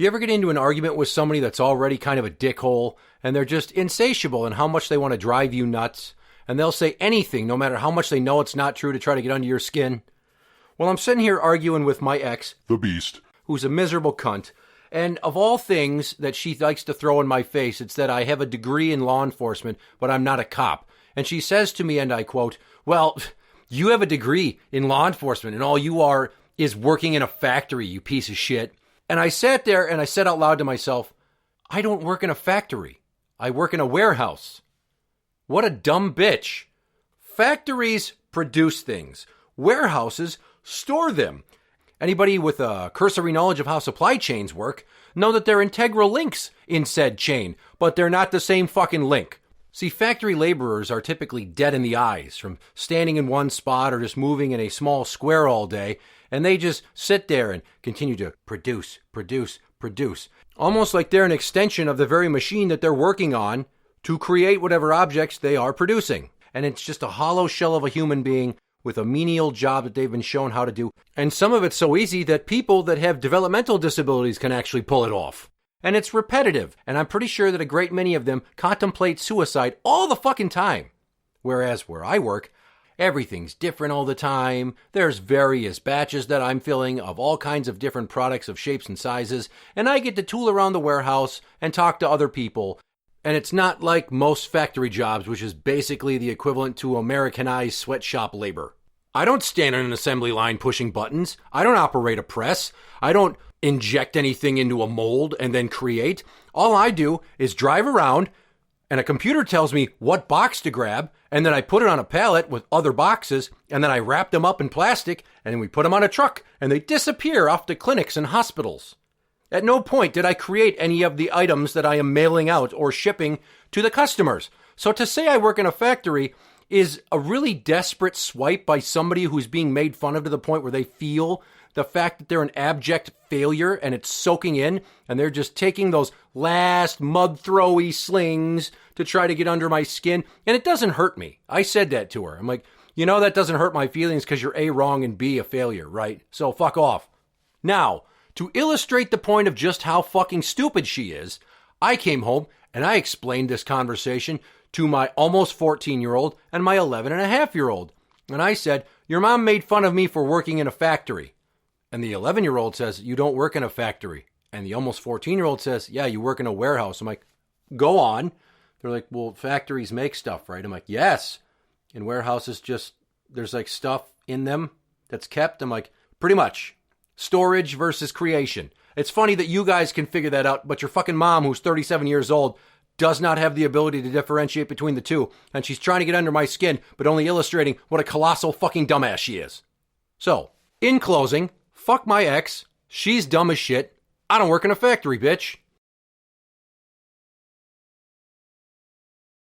You ever get into an argument with somebody that's already kind of a dickhole, and they're just insatiable in how much they want to drive you nuts, and they'll say anything, no matter how much they know it's not true, to try to get under your skin? Well, I'm sitting here arguing with my ex, the Beast, who's a miserable cunt, and of all things that she likes to throw in my face, it's that I have a degree in law enforcement, but I'm not a cop. And she says to me, and I quote, "Well, you have a degree in law enforcement, and all you are is working in a factory, you piece of shit." And I sat there and I said out loud to myself, I don't work in a factory. I work in a warehouse. What a dumb bitch. Factories produce things. Warehouses store them. Anybody with a cursory knowledge of how supply chains work know that they're integral links in said chain, but they're not the same fucking link. See, factory laborers are typically dead in the eyes from standing in one spot or just moving in a small square all day, and they just sit there and continue to produce, almost like they're an extension of the very machine that they're working on to create whatever objects they are producing. And it's just a hollow shell of a human being with a menial job that they've been shown how to do. And some of it's so easy that people that have developmental disabilities can actually pull it off. And it's repetitive, and I'm pretty sure that a great many of them contemplate suicide all the fucking time. Whereas where I work, everything's different all the time. There's various batches that I'm filling of all kinds of different products of shapes and sizes, and I get to tool around the warehouse and talk to other people. And it's not like most factory jobs, which is basically the equivalent to Americanized sweatshop labor. I don't stand on an assembly line pushing buttons. I don't operate a press. I don't inject anything into a mold and then create. All I do is drive around, and a computer tells me what box to grab, and then I put it on a pallet with other boxes, and then I wrap them up in plastic, and then we put them on a truck, and they disappear off to clinics and hospitals. At no point did I create any of the items that I am mailing out or shipping to the customers. So to say I work in a factory is a really desperate swipe by somebody who's being made fun of to the point where they feel the fact that they're an abject failure and it's soaking in, and they're just taking those last mud-throwy slings to try to get under my skin. And it doesn't hurt me. I said that to her. I'm like, you know, that doesn't hurt my feelings because you're A, wrong, and B, a failure, right? So fuck off. Now, to illustrate the point of just how fucking stupid she is, I came home and I explained this conversation to my almost 14-year-old and my 11-and-a-half-year-old. And I said, your mom made fun of me for working in a factory. And the 11-year-old says, you don't work in a factory. And the almost 14-year-old says, yeah, you work in a warehouse. I'm like, go on. They're like, well, factories make stuff, right? I'm like, yes. And warehouses just, there's like stuff in them that's kept. I'm like, pretty much. Storage versus creation. It's funny that you guys can figure that out, but your fucking mom, who's 37 years old, does not have the ability to differentiate between the two. And she's trying to get under my skin, but only illustrating what a colossal fucking dumbass she is. So, in closing, fuck my ex. She's dumb as shit. I don't work in a factory, bitch.